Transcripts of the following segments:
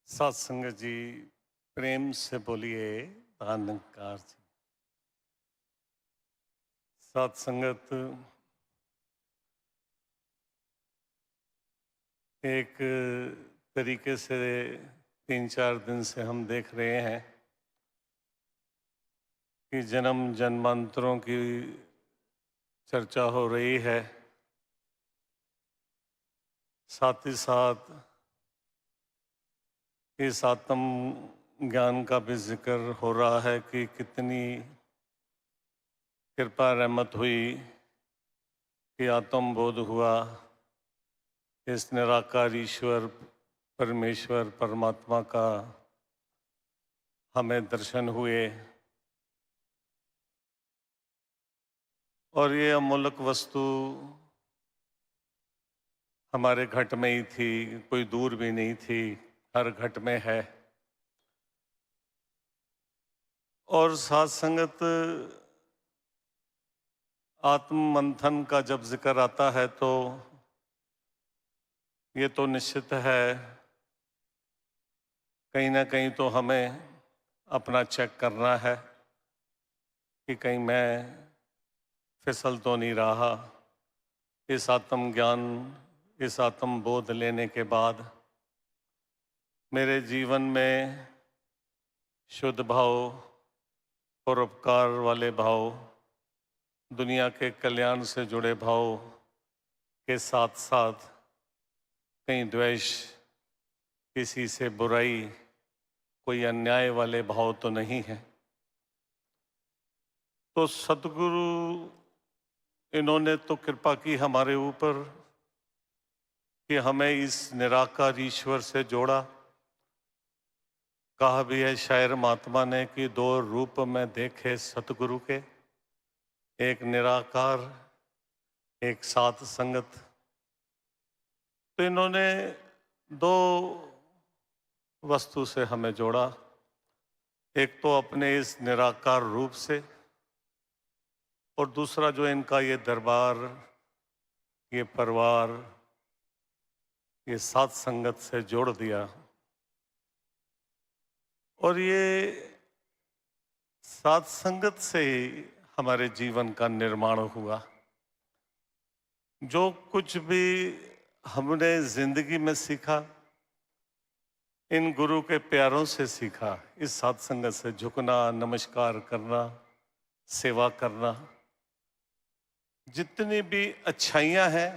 सत्संग जी, प्रेम से बोलिए। आनंदकार जी। सत्संगत एक तरीके से 3-4 दिन से हम देख रहे हैं कि जन्म जन्मांतरों की चर्चा हो रही है। साथ ही साथ इस आत्म ज्ञान का भी जिक्र हो रहा है कि कितनी कृपा रहमत हुई कि आत्म बोध हुआ, इस निराकार ईश्वर परमेश्वर परमात्मा का हमें दर्शन हुए। और ये अमूल्यक वस्तु हमारे घट में ही थी, कोई दूर भी नहीं थी, हर घट में है। और साथ संगत आत्म मंथन का जब जिक्र आता है तो ये तो निश्चित है, कहीं ना कहीं तो हमें अपना चेक करना है कि कहीं मैं फिसल तो नहीं रहा। इस आत्म ज्ञान, इस आत्म बोध लेने के बाद मेरे जीवन में शुद्ध भाव, परोपकार वाले भाव, दुनिया के कल्याण से जुड़े भाव के साथ साथ कहीं द्वेष, किसी से बुराई, कोई अन्याय वाले भाव तो नहीं है। तो सतगुरु इन्होंने तो कृपा की हमारे ऊपर कि हमें इस निराकार ईश्वर से जोड़ा। कहा भी है शायर महात्मा ने कि दो रूप में देखे सतगुरु के, एक निराकार, एक सात संगत। तो इन्होंने दो वस्तु से हमें जोड़ा, एक तो अपने इस निराकार रूप से, और दूसरा जो इनका ये दरबार, ये परिवार, ये सात संगत से जोड़ दिया। और ये सात संगत से ही हमारे जीवन का निर्माण हुआ। जो कुछ भी हमने जिंदगी में सीखा, इन गुरु के प्यारों से सीखा। इस सात संगत से झुकना, नमस्कार करना, सेवा करना, जितनी भी अच्छाइयां हैं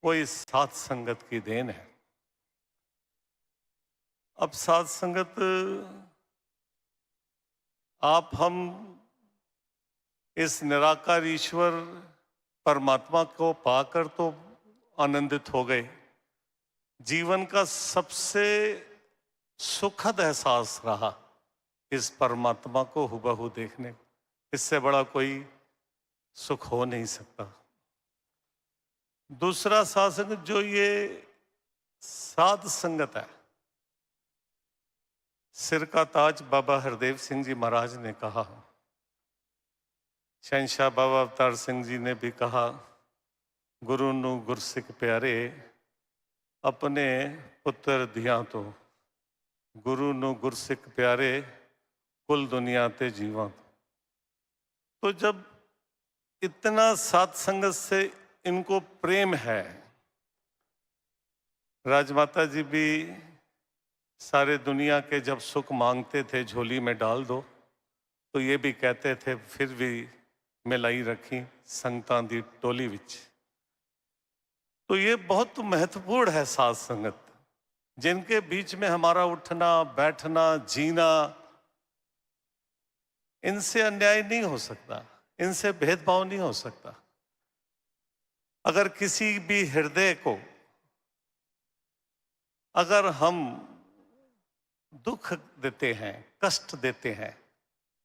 वो इस सात संगत की देन है। अब सात संगत आप हम इस निराकार ईश्वर परमात्मा को पाकर तो आनंदित हो गए। जीवन का सबसे सुखद एहसास रहा इस परमात्मा को हुबहू देखने को। इससे बड़ा कोई सुख हो नहीं सकता। दूसरा सात संगत, जो ये साध संगत है, सिर का ताज बाबा हरदेव सिंह जी महाराज ने कहा, शहंशाह बाबा अवतार सिंह जी ने भी कहा, गुरु नु गुरसिख प्यारे अपने पुत्र धिया तो, गुरु नु गुरसिख प्यारे कुल दुनिया ते जीवा। तो जब इतना सात संगत से इनको प्रेम है, राजमाता जी भी सारे दुनिया के जब सुख मांगते थे झोली में डाल दो, तो ये भी कहते थे फिर भी मिलाई रखी संगतां दी टोली विच। तो ये बहुत महत्वपूर्ण है सात संगत, जिनके बीच में हमारा उठना बैठना जीना, इनसे अन्याय नहीं हो सकता, इनसे भेदभाव नहीं हो सकता। अगर किसी भी हृदय को अगर हम दुख देते हैं, कष्ट देते हैं,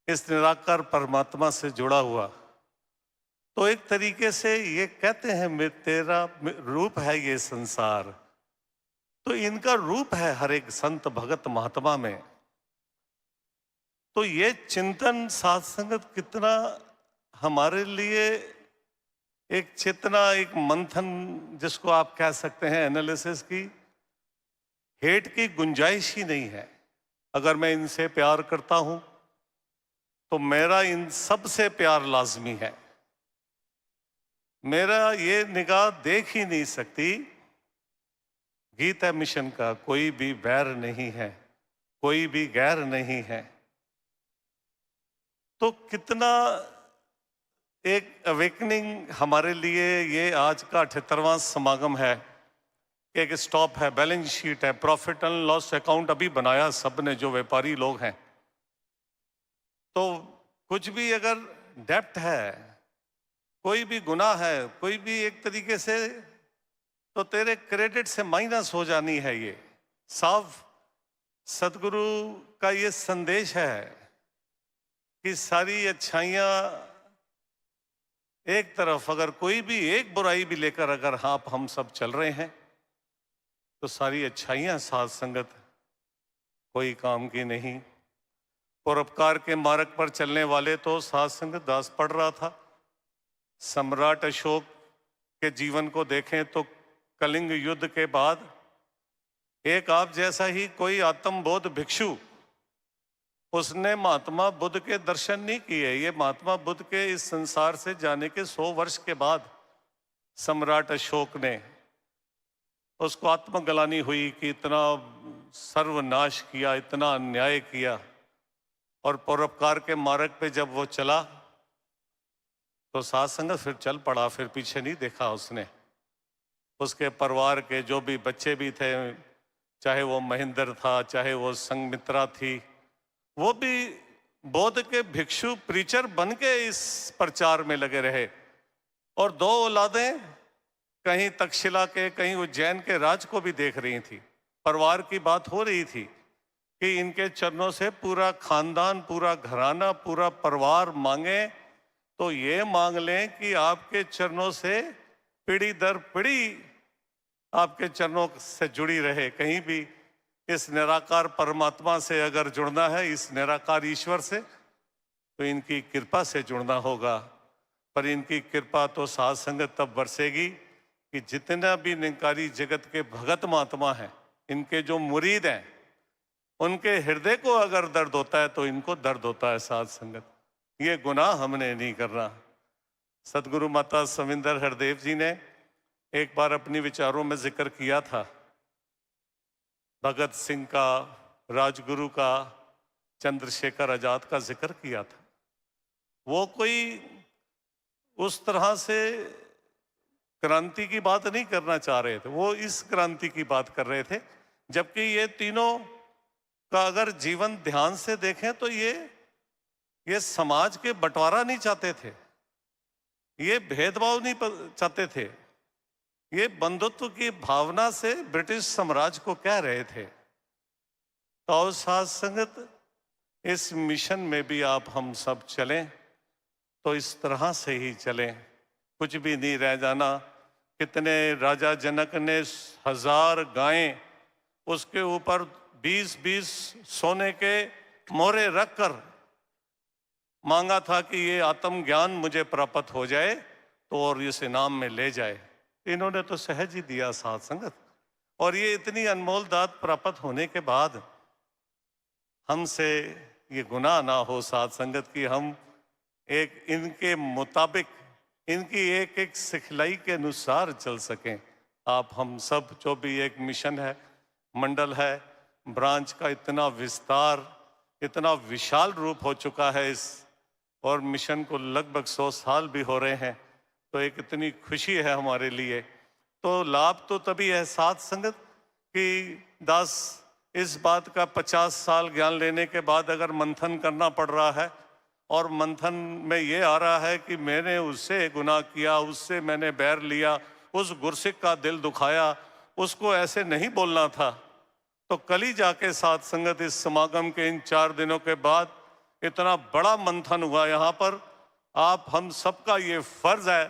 इस निराकार परमात्मा से जुड़ा हुआ, तो एक तरीके से ये कहते हैं मैं तेरा रूप है ये संसार। तो इनका रूप है हर एक संत भगत महात्मा में। तो ये चिंतन सात संगत कितना हमारे लिए एक चेतना, एक मंथन जिसको आप कह सकते हैं एनालिसिस की, हेट की गुंजाइश ही नहीं है। अगर मैं इनसे प्यार करता हूं तो मेरा इन सब से प्यार लाजमी है। मेरा ये निगाह देख ही नहीं सकती। गीता मिशन का कोई भी बैर नहीं है, कोई भी गैर नहीं है। तो कितना एक अवेकनिंग हमारे लिए ये आज का 78वां समागम है। एक स्टॉप है, बैलेंस शीट है, प्रॉफिट एंड लॉस अकाउंट अभी बनाया सबने, जो व्यापारी लोग हैं। तो कुछ भी अगर डेप्ट है, कोई भी गुनाह है, कोई भी एक तरीके से, तो तेरे क्रेडिट से माइनस हो जानी है। ये साफ सदगुरु का ये संदेश है कि सारी अच्छाइयां एक तरफ, अगर कोई भी एक बुराई भी लेकर अगर हम सब चल रहे हैं तो सारी अच्छाइयां साथ संगत कोई काम की नहीं। परोपकार के मार्ग पर चलने वाले तो साथ संगत दास पढ़ रहा था। सम्राट अशोक के जीवन को देखें तो कलिंग युद्ध के बाद एक आप जैसा ही कोई आत्मबोध भिक्षु, उसने महात्मा बुद्ध के दर्शन नहीं किए। ये महात्मा बुद्ध के इस संसार से जाने के 100 वर्ष के बाद सम्राट अशोक ने, उसको आत्मग्लानि हुई कि इतना सर्वनाश किया, इतना अन्याय किया। और परोपकार के मार्ग पे जब वो चला तो साथ संगत फिर चल पड़ा, फिर पीछे नहीं देखा उसने। उसके परिवार के जो भी बच्चे भी थे, चाहे वो महेंद्र था, चाहे वो संगमित्रा थी, वो भी बौद्ध के भिक्षु प्रीचर बन के इस प्रचार में लगे रहे। और 2 औलादें कहीं तक्षशिला के, कहीं उज्जैन के राज को भी देख रही थी। परिवार की बात हो रही थी कि इनके चरणों से पूरा खानदान, पूरा घराना, पूरा परिवार मांगे तो ये मांग लें कि आपके चरणों से पीढ़ी दर पीढ़ी आपके चरणों से जुड़ी रहे। कहीं भी इस निराकार परमात्मा से अगर जुड़ना है, इस निराकार ईश्वर से, तो इनकी कृपा से जुड़ना होगा। पर इनकी कृपा तो साथ संगत तब बरसेगी कि जितना भी निरंकारी जगत के भगत महात्मा हैं, इनके जो मुरीद हैं, उनके हृदय को अगर दर्द होता है तो इनको दर्द होता है साथ संगत। ये गुनाह हमने नहीं करना। सदगुरु माता सविंदर हरदेव जी ने एक बार अपनी विचारों में जिक्र किया था, भगत सिंह का, राजगुरु का, चंद्रशेखर आजाद का जिक्र किया था। वो कोई उस तरह से क्रांति की बात नहीं करना चाह रहे थे, वो इस क्रांति की बात कर रहे थे। जबकि ये तीनों का अगर जीवन ध्यान से देखें तो ये समाज के बंटवारा नहीं चाहते थे, ये भेदभाव नहीं चाहते थे, ये बंधुत्व की भावना से ब्रिटिश साम्राज्य को कह रहे थे। तो साथ संगत इस मिशन में भी आप हम सब चलें तो इस तरह से ही चलें, कुछ भी नहीं रह जाना। कितने राजा जनक ने 1000 गायें, उसके ऊपर 20-20 सोने के मोहरे रखकर मांगा था कि ये आत्मज्ञान मुझे प्राप्त हो जाए तो और इस इनाम में ले जाए। इन्होंने तो सहज ही दिया साथ संगत। और ये इतनी अनमोल दात प्राप्त होने के बाद हमसे ये गुनाह ना हो साथ संगत की हम एक इनके मुताबिक, इनकी एक एक सिखलाई के अनुसार चल सकें। आप हम सब जो भी एक मिशन है, मंडल है, ब्रांच का इतना विस्तार, इतना विशाल रूप हो चुका है इस, और मिशन को लगभग 100 साल भी हो रहे हैं। तो एक इतनी खुशी है हमारे लिए। तो लाभ तो तभी है साथ संगत कि दास इस बात का 50 साल ज्ञान लेने के बाद अगर मंथन करना पड़ रहा है और मंथन में ये आ रहा है कि मैंने उससे गुनाह किया, उससे मैंने बैर लिया, उस गुरसिक का दिल दुखाया, उसको ऐसे नहीं बोलना था, तो कल ही जाके साथ संगत इस समागम के इन 4 दिनों के बाद इतना बड़ा मंथन हुआ यहाँ पर। आप हम सबका ये फर्ज है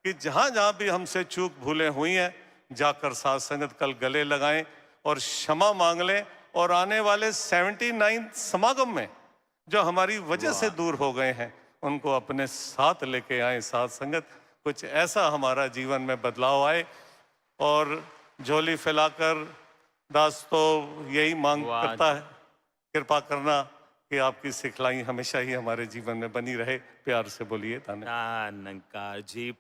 कि जहाँ जहाँ भी हमसे चूक भूलें हुई हैं, जाकर साथ संगत कल गले लगाएं और क्षमा मांग लें। और आने वाले 79 समागम में जो हमारी वजह से दूर हो गए हैं, उनको अपने साथ लेके आए साथ संगत। कुछ ऐसा हमारा जीवन में बदलाव आए और झोली फैलाकर दास तो यही मांग वाह करता है, कृपा करना कि आपकी सिखलाई हमेशा ही हमारे जीवन में बनी रहे। प्यार से बोलिए ताने। छान, अंकार जी.